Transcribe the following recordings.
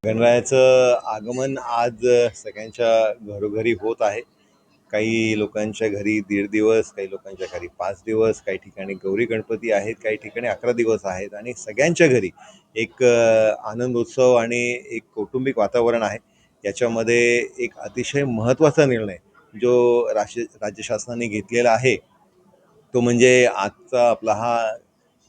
गणरायाचं आगमन आज सगळ्यांच्या घरोघरी होत आहे. काही लोकांच्या घरी 1.5 दिवस, काही लोकांच्या घरी 5 दिवस, काही ठिकाणी गौरी गणपती आहेत, काही ठिकाणी 11 दिवस आहेत आणि सगळ्यांच्या घरी एक आनंदोत्सव आणि एक कौटुंबिक वातावरण आहे. याच्यामध्ये एक अतिशय महत्त्वाचा निर्णय जो राज्य शासनाने घेतलेला आहे तो म्हणजे आजचा आपला हा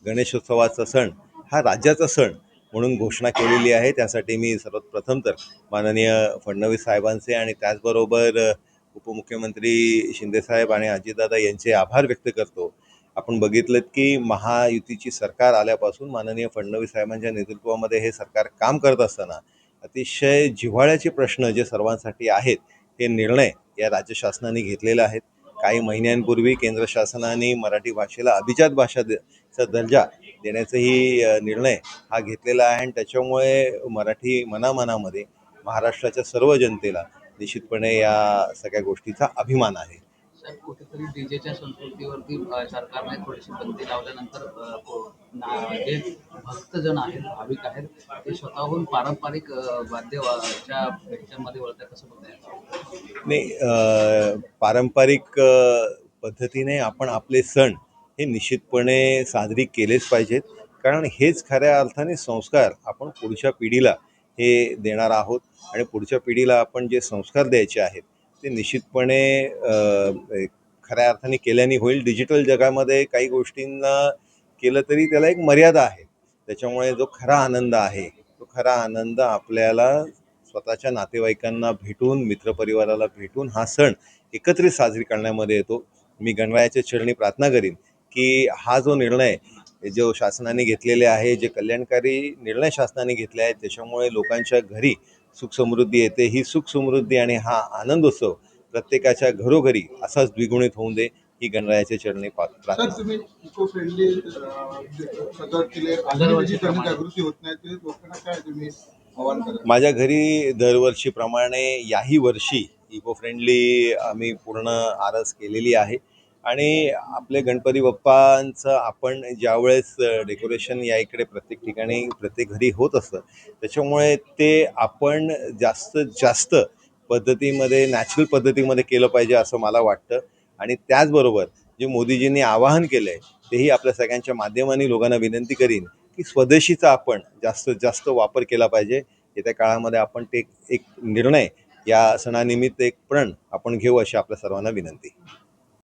गणेशोत्सवाचा सण हा राज्याचा सण म्हणून घोषणा केलेली आहे. त्यासाठी मी सर्वात प्रथम तर माननीय फडणवीस साहेबांचे आणि त्याचबरोबर उपमुख्यमंत्री शिंदेसाहेब आणि अजितदादा यांचे आभार व्यक्त करतो. आपण बघितलं की महायुतीची सरकार आल्यापासून माननीय फडणवीस साहेबांच्या नेतृत्वामध्ये हे सरकार काम करत असताना अतिशय जिव्हाळ्याचे प्रश्न जे सर्वांसाठी आहेत हे निर्णय या राज्य शासनाने घेतलेले आहेत. काही महिन्यांपूर्वी केंद्र शासनाने मराठी भाषेला अभिजात भाषेचा दर्जा देण्याचाही निर्णय हा घेतलेला आहे आणि त्याच्यामुळे मराठी मनामनामध्ये महाराष्ट्राच्या सर्व जनतेला निश्चितपणे या सगळ्या गोष्टीचा अभिमान आहे. कुठेतरी डीजेच्या संस्कृतीवरती सरकारने थोडीशी बंदी लावल्यानंतर जे भक्तजन आहेत, भाविक आहेत, ते स्वतःहून पारंपरिक वाद्याच्या ह्याच्यामध्ये वळतात कसं बघताय? नाही, पारंपरिक पद्धतीने आपण आपले सण हे निश्चितपणे साजरी केलेच पाहिजेत, कारण हेच खऱ्या अर्थाने संस्कार आपण पुढच्या पिढीला हे देणार आहोत आणि पुढच्या पिढीला आपण जे संस्कार द्यायचे आहेत ते निश्चितपणे खऱ्या अर्थाने केल्याने होईल. डिजिटल जगामध्ये काही गोष्टींना केलं तरी त्याला एक मर्यादा आहे. त्याच्यामुळे जो खरा आनंद आहे तो खरा आनंद आपल्याला स्वतःच्या नातेवाईकांना भेटून, मित्रपरिवाराला भेटून हा सण एकत्रित साजरी करण्यामध्ये येतो. मी गणरायाच्या चरणी प्रार्थना करीन की हा जो निर्णय जो शासनाने घेतलेले आहे, जे कल्याणकारी निर्णय शासनाने घेतले आहेत, त्याच्यामुळे लोकांच्या घरी सुख समृद्धी येते. ही सुख समृद्धी आणि हा आनंदोत्सव प्रत्येकाच्या घरोघरी असाच द्विगुणित होऊन दे ही गणरायाच्या चरणी प्रार्थना. तुम्ही इको फ्रेंडली जागृती होत नाही ते लोकांना काय तुम्ही आवाहन करा? माझ्या घरी दरवर्षीप्रमाणे याही वर्षी इको फ्रेंडली आम्ही पूर्ण आरस केलेली आहे आणि आपले गणपती बाप्पांचं आपण ज्यावेळेस डेकोरेशन या इकडे प्रत्येक ठिकाणी प्रत्येक घरी होत असतं, त्याच्यामुळे ते आपण जास्तीत जास्त पद्धतीमध्ये नॅचरल पद्धतीमध्ये केलं पाहिजे असं मला वाटतं. आणि त्याचबरोबर जे मोदीजींनी आवाहन केलं आहे तेही आपल्या सगळ्यांच्या माध्यमाने लोकांना विनंती करीन की स्वदेशीचा आपण जास्तीत जास्त वापर केला पाहिजे. येत्या काळामध्ये आपण ते एक निर्णय या सणानिमित्त एक प्रण आपण घेऊ अशी आपल्या सर्वांना विनंती.